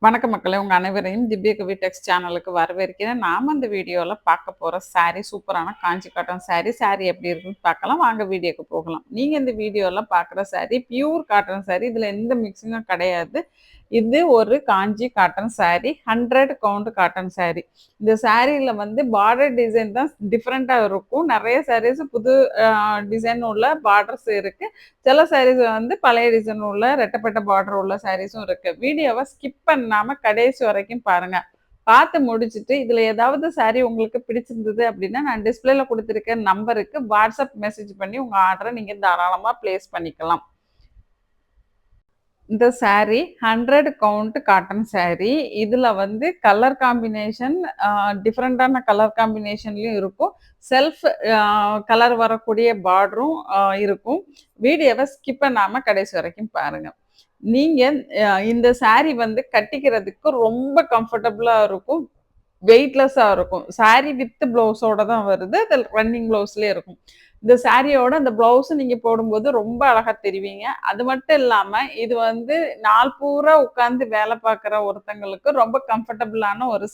வணக்கம் மக்களே! உங்க அனைவரையும் திவ்ய கவி டெக்ஸ்ட் சேனலுக்கு வரவேற்கிறேன். நாம இந்த வீடியோல பார்க்க போற சூப்பரான காஞ்சி காட்டன் சாரி எப்படி இருக்குன்னு பார்க்கலாம். வாங்க வீடியோக்கு போகலாம். நீங்க இந்த வீடியோல பார்க்குற பியூர் காட்டன் இதுல எந்த மிக்ஸிங்கும் கிடையாது. இது ஒரு காஞ்சி காட்டன் 100 கவுண்ட் காட்டன் இந்த சாரீல வந்து பார்டர் டிசைன் தான் டிஃப்ரெண்ட்டா இருக்கும். நெறைய சாரீஸ் புது டிசைன் உள்ள பார்டர்ஸ் இருக்கு. சில சாரீஸ் வந்து பழைய டிசைன் உள்ள ரெட்டப்பட்ட பார்டர் உள்ள சாரீஸும் இருக்கு. வீடியோவை ஸ்கிப் பண்ணாம கடைசி வரைக்கும் பாருங்க. பார்த்து முடிச்சுட்டு இதுல ஏதாவது சாரி உங்களுக்கு பிடிச்சிருந்தது அப்படின்னா நான் டிஸ்பிளேல கொடுத்துருக்க நம்பருக்கு வாட்ஸ்அப் மெசேஜ் பண்ணி உங்க ஆர்டரை நீங்க தாராளமா பிளேஸ் பண்ணிக்கலாம். இந்த 100 கவுண்ட் காட்டன் இதுல வந்து கலர் காம்பினேஷன் டிஃப்ரெண்டான கலர் காம்பினேஷன்லயும் இருக்கும். செல்ஃப் கலர் வரக்கூடிய பார்டரும் இருக்கும். வீடியோவை ஸ்கிப் பண்ணாம கடைசி வரைக்கும் பாருங்க. நீங்க இந்த வந்து கட்டிக்கிறதுக்கு ரொம்ப கம்ஃபர்டபுளா இருக்கும். வெயிட்லெஸ்ஸா இருக்கும். வித் பிளவுஸோட தான் வருது. அது ரன்னிங் பிளவுஸ்லயே இருக்கும். இந்த சாரியோட அந்த பிளவுஸ் நீங்க போடும்போது ரொம்ப அழகா தெரிவீங்க. அது மட்டும் இல்லாம இது வந்து நாள் பூரா உட்கார்ந்து வேலை பார்க்குற ஒருத்தங்களுக்கு ரொம்ப கம்ஃபர்டபுளான ஒரு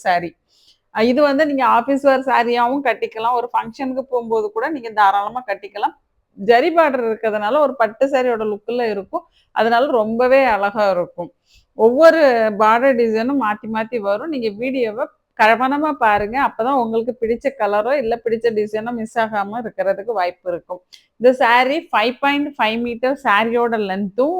இது வந்து நீங்க ஆஃபீஸ் வேர் சாரியாவும் கட்டிக்கலாம். ஒரு ஃபங்ஷனுக்கு போகும்போது கூட நீங்க தாராளமா கட்டிக்கலாம். ஜரி பார்டர் இருக்கிறதுனால ஒரு பட்டு சாரியோட லுக்ல இருக்கும். அதனால ரொம்பவே அழகா இருக்கும். ஒவ்வொரு பார்டர் டிசைனும் மாத்தி மாத்தி வரும். நீங்க வீடியோவை கவனமா பாருங்க. அப்பதான் உங்களுக்கு பிடிச்ச கலரோ இல்ல பிடிச்ச டிசைனோ மிஸ் ஆகாம இருக்கிறதுக்கு வாய்ப்பு இருக்கும். இந்த 5.5 மீட்டர் சாரியோட லென்த்தும்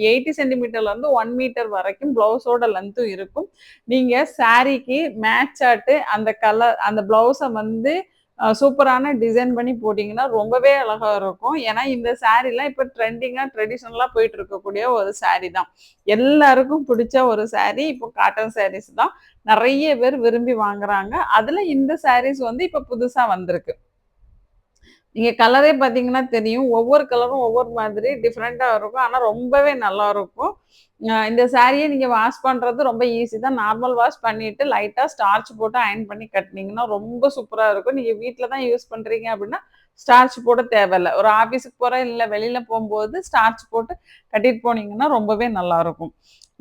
80 சென்டிமீட்டர்ல இருந்து 1 மீட்டர் வரைக்கும் பிளவுஸோட லென்த்தும் இருக்கும். நீங்க சாரிக்கு மேட்ச் ஆட்டு அந்த கலர் அந்த பிளவுஸை வந்து சூப்பரான டிசைன் பண்ணி போட்டிங்கன்னா ரொம்பவே அழகா இருக்கும். ஏன்னா இந்த சாரீலாம் இப்போ ட்ரெண்டிங்கா ட்ரெடிஷனலா போயிட்டு இருக்கக்கூடிய ஒரு தான். எல்லாருக்கும் பிடிச்ச ஒரு இப்போ காட்டன் சாரீஸ் தான் நிறைய பேர் விரும்பி வாங்குறாங்க. அதுல இந்த சாரீஸ் வந்து இப்ப புதுசா வந்திருக்கு. நீங்க கலரே பார்த்தீங்கன்னா தெரியும். ஒவ்வொரு கலரும் ஒவ்வொரு மாதிரி டிஃப்ரெண்ட்டா இருக்கும். ஆனா ரொம்பவே நல்லா இருக்கும். இந்த சாரிய நீங்க வாஷ் பண்றது ரொம்ப ஈஸி தான். நார்மல் வாஷ் பண்ணிட்டு லைட்டா ஸ்டார்ச் போட்டு அயர்ன் பண்ணி கட்டினீங்கன்னா ரொம்ப சூப்பரா இருக்கும். நீங்க வீட்ல தான் யூஸ் பண்றீங்க அப்படின்னா ஸ்டார்ச் போட தேவையில்ல. ஒரு ஆஃபீஸுக்கு போறேன் இல்ல வெளியில போகும்போது ஸ்டார்ச் போட்டு கட்டிட்டு போனீங்கன்னா ரொம்பவே நல்லா இருக்கும்.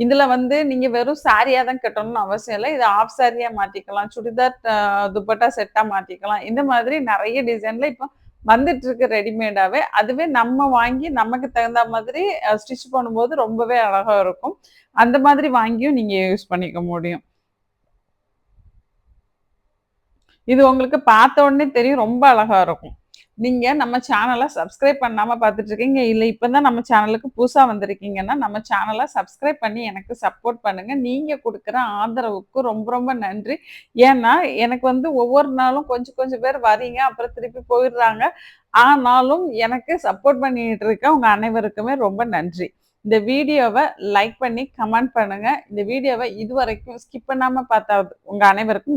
இதுல வந்து நீங்க வெறும் சாரியா தான் கட்டணும்னு அவசியம் இல்லை. இதை ஆஃப் சாரியா மாத்திக்கலாம். சுடிதார் துப்பட்டா செட்டா மாத்திக்கலாம். இந்த மாதிரி நிறைய டிசைன்ல இப்போ வந்துட்டு இருக்கு ரெடிமேடாவே. அதுவே நம்ம வாங்கி நமக்கு தகுந்த மாதிரி ஸ்டிச் பண்ணும்போது ரொம்பவே அழகா இருக்கும். அந்த மாதிரி வாங்கியும் நீங்க யூஸ் பண்ணிக்க முடியும். இது உங்களுக்கு பார்த்த உடனே தெரியும் ரொம்ப அழகா இருக்கும். நீங்க நம்ம சேனலை சப்ஸ்கிரைப் பண்ணாம பார்த்துட்டு இருக்கீங்க. இல்ல இப்பதான் நம்ம சேனலுக்கு புதுசா வந்திருக்கீங்கன்னா, நம்ம சேனலை சப்ஸ்கிரைப் பண்ணி எனக்கு சப்போர்ட் பண்ணுங்க. நீங்க குடுக்குற ஆதரவுக்கு ரொம்ப ரொம்ப நன்றி. ஏன்னா, எனக்கு வந்து ஒவ்வொரு நாளும் கொஞ்சம் கொஞ்சம் பேர் வரீங்க, அப்புறம் திருப்பி போயிடுறாங்க. ஆனாலும் எனக்கு சப்போர்ட் பண்ணிட்டு இருக்க உங்க அனைவருக்குமே ரொம்ப நன்றி. இந்த வீடியோவை லைக் பண்ணி கமெண்ட் பண்ணுங்க. இந்த வீடியோவை இதுவரைக்கும் ஸ்கிப் பண்ணாம பார்த்த உங்க அனைவருக்கும்